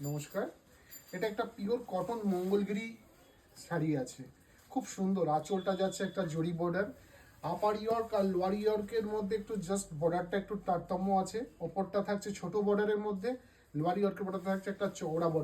নমস্কার। এটা একটা পিওর কটন মঙ্গলগিরি শাড়ি আছে, খুব সুন্দর। আঁচলটা যাচ্ছে একটা জরি বর্ডার, আপার ইয়র্ক আর লোয়ার ইয়র্কের মধ্যে একটু জাস্ট বর্ডারটা একটু তারতম্য আছে। ওপরটা থাকছে ছোট বর্ডারের মধ্যে, লোয়ার ইয়র্কের বর্ডারটা থাকছে একটা চওড়া বর্ডার।